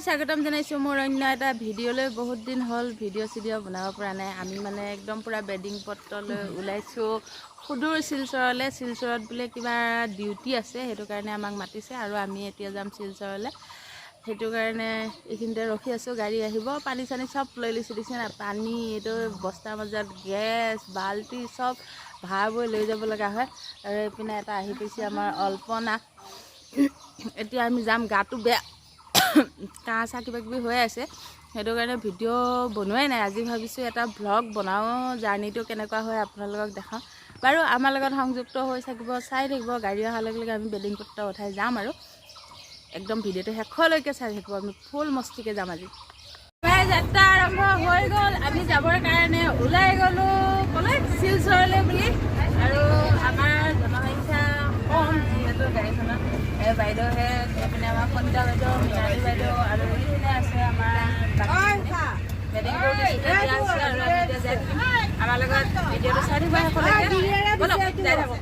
স্বাগতম জানাইছো মোৰ অন্য এটা ভিডিঅ'লৈ বহুত দিন হ'ল ভিডিঅ' বনাব পৰা নাই আমি মানে একদম পুৰা বেডিং পত্ৰলৈ ওলাইছো সুদূৰ শিলচৰলৈ শিলচৰত বোলে কিবা ডিউটি আছে সেইটো কাৰণে আমাক মাতিছে আৰু আমি এতিয়া যাম শিলচৰলৈ সেইটো কাৰণে এইখিনিতে ৰখি আছো গাড়ী আহিব পানী চানী সব লৈ লৈছো দিছে না পানী এইটো বস্তাৰ মাজত গেছ বাল্টি সব ভাৰ বৈ লৈ যাব লগা হয় আৰু এইপিনে এটা আহি পাইছে আমাৰ অল্পনা এতিয়া আমি যাম গাটো বেয়া কাহ চাহ কিবা কিবি হৈ আছে সেইটো কাৰণে ভিডিঅ' বনোৱাই নাই আজি ভাবিছোঁ এটা ব্লগ বনাওঁ জাৰ্নিটো কেনেকুৱা হয় আপোনালোকক দেখাওঁ বাৰু আমাৰ লগত সংযুক্ত হৈ থাকিব চাই থাকিব গাড়ী অহাৰ লগে লগে আমি বেডিং পত্ৰ উঠাই যাম আৰু একদম ভিডিঅ'টো শেষলৈকে চাই থাকিব আমি ফুল মস্তিকে যাম আজি যাত্ৰা আৰম্ভ হৈ গ'ল আমি যাবৰ কাৰণে ওলাই গ'লোঁ ক'লে শিলচৰলৈ বুলি আৰু আমাৰ জনসংখ্যা কম যিহেতু গাড়ীখনত বাইদেউহে এইপিনে আমাৰ কণিতা বাইদেউ মীনালী বাইদেউ আৰু এইপিনে আছে আমাৰ বেডিং আছে আৰু আমি এতিয়া যাই থাকিম আমাৰ লগত ভিডিঅ'টো চাই থাকিব শেষলৈকে ব'লক যাই থাকোঁ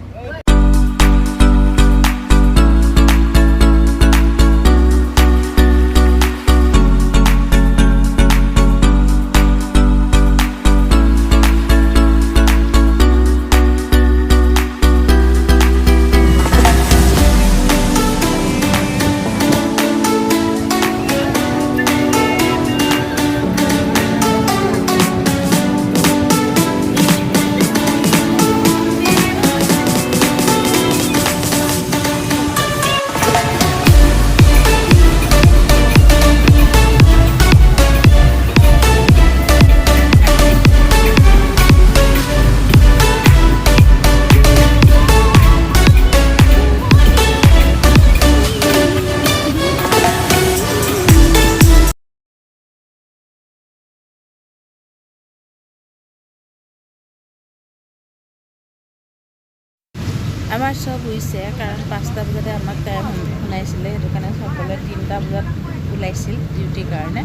আমাৰ সব হৈছে কাৰণ 5টা বজাতে আমাক টাইম শুনাইছিলে সেইটো কাৰণে সকলোৱে 3টা বজাত ওলাইছিল ডিউটিৰ কাৰণে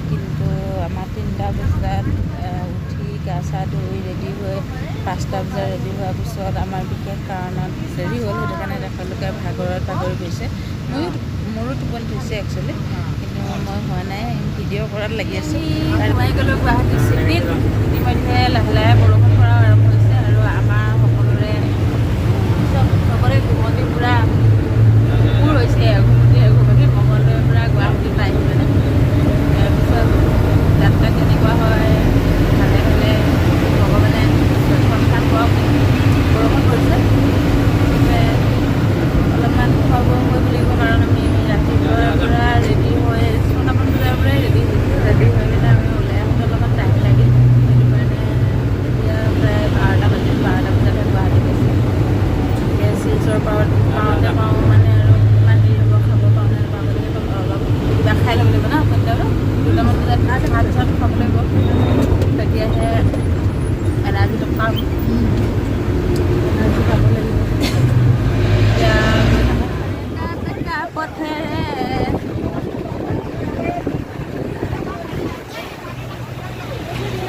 কিন্তু আমাৰ 3টা বজাত উঠি গা চা ধুই ৰেডি হৈ 5টা বজাত ৰেডি হোৱাৰ পিছত আমাৰ বিশেষ কাৰণত দেৰি হ'ল সেইটো কাৰণে তেওঁলোকে ভাগৰত ভাগৰি গৈছে মোৰো টোপনি ধৰিছে একচুৱেলি কিন্তু মই হোৱা নাই ভিডিঅ' কৰাত লাগি আছোঁ আৰু মই গ'লোঁ গুৱাহাটী চিটিত ইতিমধ্যে লাহে লাহে বৰষুণ পৰা আৰম্ভ হৈছে আৰু আমাৰ সকলোৰে ঘুমতি পূৰা পুৰ হৈছে ঘুমতি মঙলদৈৰ পৰা গুৱাহাটীত আহিলে তাৰপিছত যাত্ৰা কেনেকুৱা হয় ভালে ভালে ভগৱানে সংস্থান কৰক বৰষুণ পৰিছে অলপমান খোৱা বোৱা কৰিব লাগিব কাৰণ আমি ৰাতিপুৱাৰ পৰা ৰেডি হৈ 6টামান বজাৰ পৰাই ৰেডি হৈ কিনে আমি ওলাই আহোঁতে অলপমান টাইম লাগিল সেইটো কাৰণে এতিয়া প্ৰায় 12টা বজাতহে গুৱাহাটী গৈছে শিলচৰ পাওঁতে পাওঁ মানে আৰু ইমান দেৰি হ'ব খাব পাওঁ নে নাপাওঁ গতিকে অলপ কিবা খাই ল'ব লাগিব ন সন্ধিয়া 2টামান বজাত ভাত চাত খাব লাগিব তেতিয়াহে এনাৰ্জিটো পাম এনাৰ্জি খাব লাগিব এতিয়া পথেৰে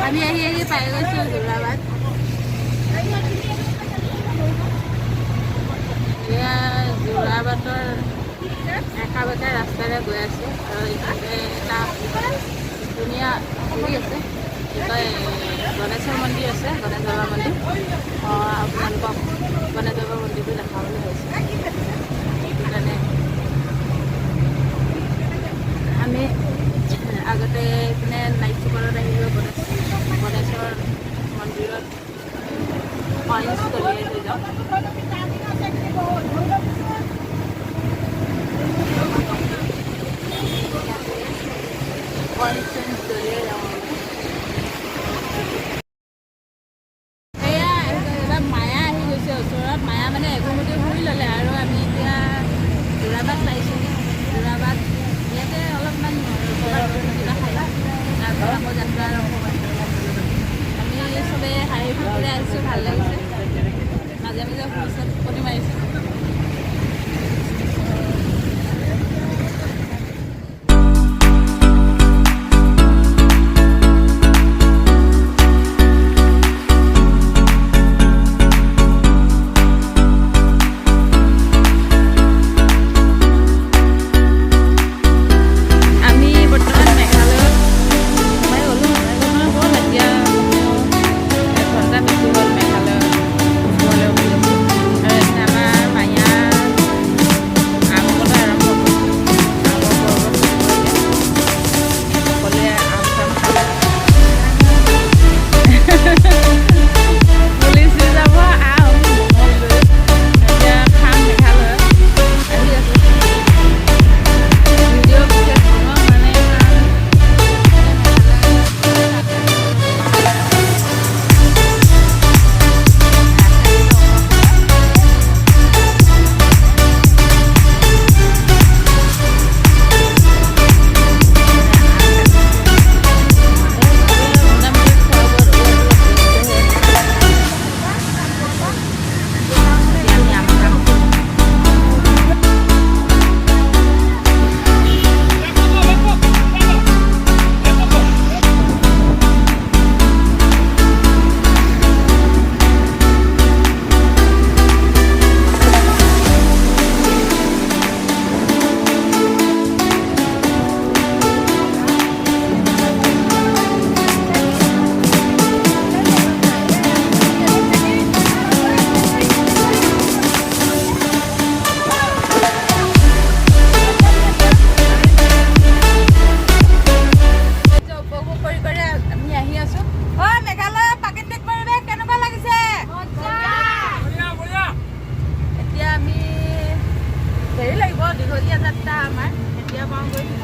আমি আহি পাই গৈছোঁ যোৰাবাট এয়া যোৰাবাটৰ একা বেকা ৰাস্তাৰে গৈ আছে আৰু এইফালে এটা ধুনীয়া হেৰি আছে কি কয় গণেশৰ মন্দিৰ আছে গণেশ বাবা মন্দিৰ আপোনালোকক গণেশ বাবা মন্দিৰটো দেখাবলৈ হৈছে সেইটো কাৰণে আমি আগতে এইপিনে নাইট চুপাৰত আহিলোঁ গণেশৰ মন্দিৰত কইনছ দলিয়াই থৈ যাওঁ মায়া আহি গৈছে ওচৰত মায়া মানে এঘুমতি ঘূৰি ল'লে আৰু আমি এতিয়া যোৰাবাট পাইছোঁ যোৰাবাট ইয়াতে অলপমান কিবা খাই তাৰপৰা আকৌ যাত্ৰা আৰম্ভ কৰিছোঁ আমি চবেই হাঁহি ফুৰি আহিছোঁ ভাল লাগিছে মাজে মাজে টোপনি মাৰিছোঁ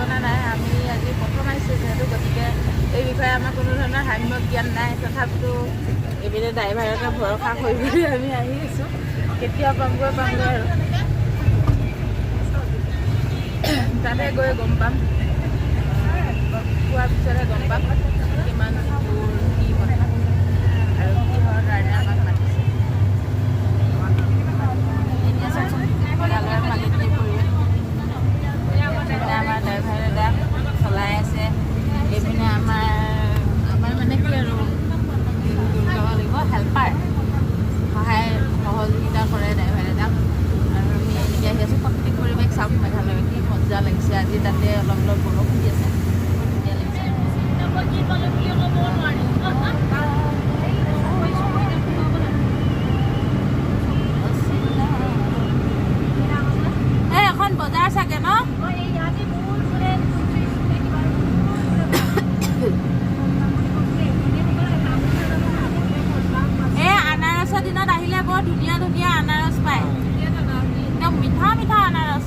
ঠিকনা নাই। আমি আজি প্ৰথম আহিছোঁ যিহেতু, গতিকে এই বিষয়ে আমাৰ কোনো ধৰণৰ সাম্যক জ্ঞান নাই। তথাপিতো এইপিনে ড্ৰাইভাৰকে ভৰসা কৰি বুলি আমি আহি আছোঁ। কেতিয়া পামগৈ আৰু তাতে গৈ গম পাম। পোৱাৰ পিছতহে গম পাম কিমান দূৰ, কি কথা আৰু কিহৰ কাৰণে আমাক মাতিছে। এতিয়া চাওকচোন মেঘালয়ৰ প্ৰাকৃতিক পৰিৱেশ। আমাৰ ড্ৰাইভাৰ দাদা চলাই আছে। এইপিনে আমাৰ মানে কি আৰু যাব লাগিব হেল্পাৰ, সহায় সহযোগিতা কৰে ড্ৰাইভাৰ দাদাক। আৰু আমি এনেকৈ আহি আছোঁ। প্ৰাকৃতিক পৰিৱেশ চাওক মেঘালয়, কি মজা লাগিছে। আজি তাতে অলপ অলপ বৰষুণ দি আছে, ধুনীয়া লাগিছে। এখন বজাৰ চাগে ন? আনাৰসৰ দিনত আহিলে বৰ ধুনীয়া ধুনীয়া আনাৰস পায়, একদম মিঠা মিঠা আনাৰস।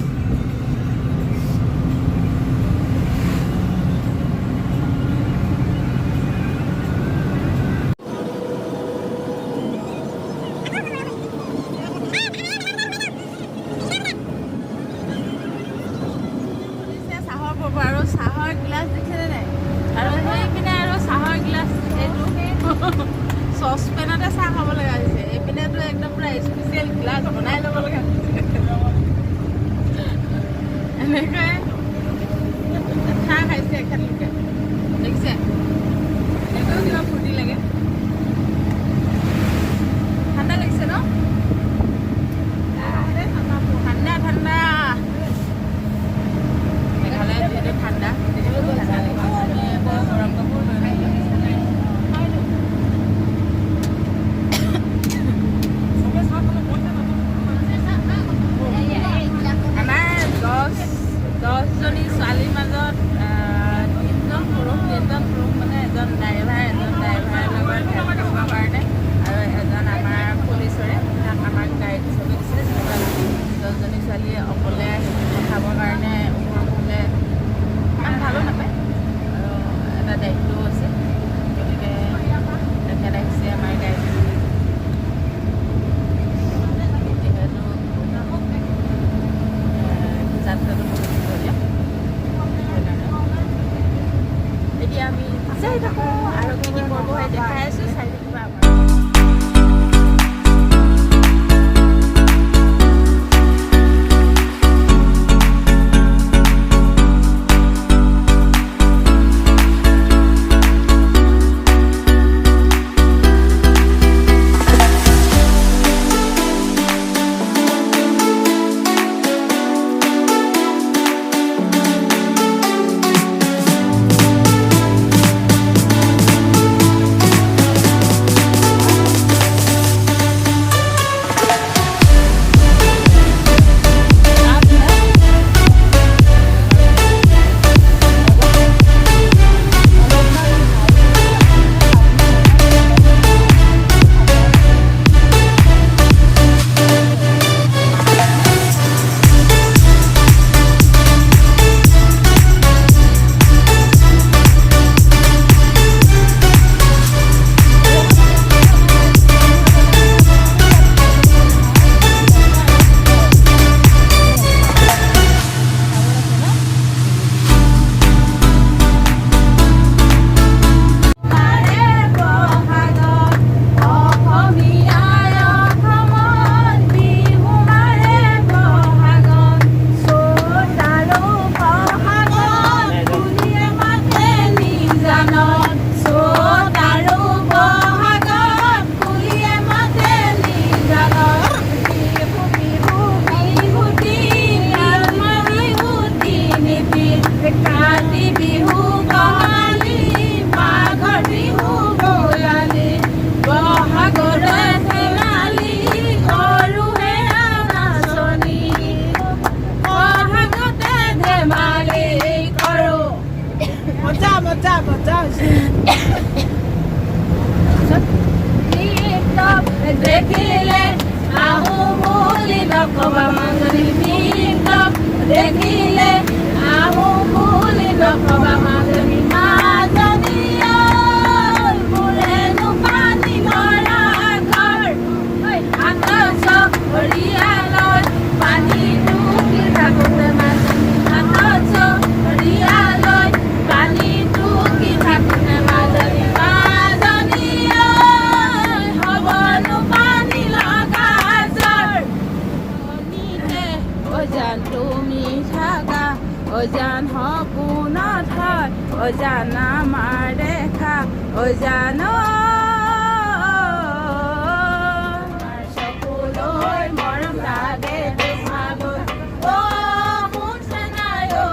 আৰু চাহৰ গিলাচ দেখিছেনে নাই? আৰু সেইপিনে আৰু চাহৰ গিলাচ, এইটো চচপেনতে চাহ খাব লগা হৈছে। এইপিনেতো একদম পুৰা স্পেচিয়েল গিলাচ বনাই ল'ব লগা হৈছে। এনেকৈ চাহ খাইছে এখেতলোকে, দেখিছে? এনেকৈও কিবা ফূৰ্তি লাগে। ঠাণ্ডা লাগিছে ন? ঠাণ্ডা ঠাণ্ডা। মেঘালয়ত যিহেতু ঠাণ্ডা, ঠাণ্ডা লাগিছে। গৰম কাপোৰ লৈ দহজনী ছোৱালীৰ মাজত তিনিজন পুৰুষ মানে এজন ড্ৰাইভাৰৰ লগত হেল্প কৰিবৰ কাৰণে, আৰু এজন আমাৰ পুলিচৰে আমাক গাইড হিচাপে দিছে। 10জনী ছোৱালীয়ে অকলে পঠাবৰ কাৰণে ওপৰলে ইমান ভালো নাপায়, আৰু এটা দায়িত্বও আছে। গতিকে তেখেত আহিছে আমাৰ গাইড। যিহেতু যাত্ৰাটো বহুত দীঘলীয়া, এতিয়া আমি চাই থাকোঁ আৰু কি কি কৰিব হয় দেখাই আছোঁ, চাই থাকিবা আমাৰ। দেখিলে আহো বুলি নকবা মাজনী দেখিলে আহো বুলি জান সপোন থয় ঐ জান আমাৰ দেখা ঐ জান চকুলৈ মৰম লাগে তোমালৈ অ শুনছে নাই ঐ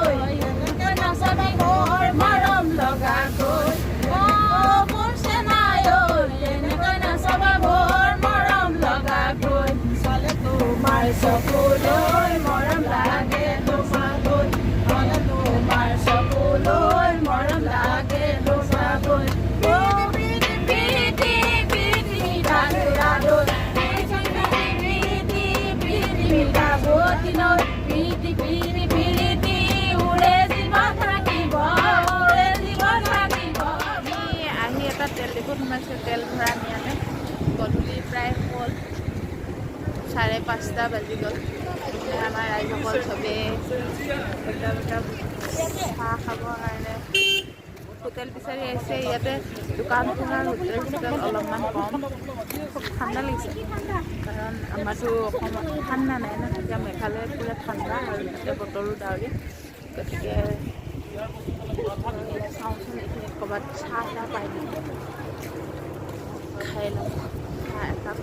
নাচাবি মোৰ মৰম লগাকৈ অ শুনছে নাই ঐ এনেকৈ নাচাবা মোৰ মৰম লগাকৈ চালে তোমাৰ চকুলৈ মৰম লাগে তোমালৈ চালে তোমাৰ চকুলৈ মৰম লাগে তোমালৈ অ প্ৰীতি প্ৰীতি প্ৰীতি ডালে ডালৈ প্ৰীতি প্ৰীতি প্ৰীতি উৰে জীৱন থাকিব উৰে জীৱন থাকিব আমি আহি এটা তেল ডিপুত সোমাইছোঁ তেল ভৰা নিয়ালে গধূলি প্ৰায় হ'ল 5:30 বাজি গ'ল আমাৰ ৰাইজসকল চবেই একদম চাহ খাবৰ কাৰণে হোটেল বিচাৰি আহিছে ইয়াতে দোকান পোহাৰ হোটেল অলপমান কম খুব ঠাণ্ডা লাগিছে কাৰণ আমাৰতো অসমত ঠাণ্ডা নাই ন এতিয়া মেঘালয়ত পুৰা ঠাণ্ডা আৰু এতিয়া বতৰো ডাৱৰীয়া গতিকে চাওঁচোন এইখিনি ক'ৰবাত চাহ পাই নেকি খাই লওঁ চাহ একাপ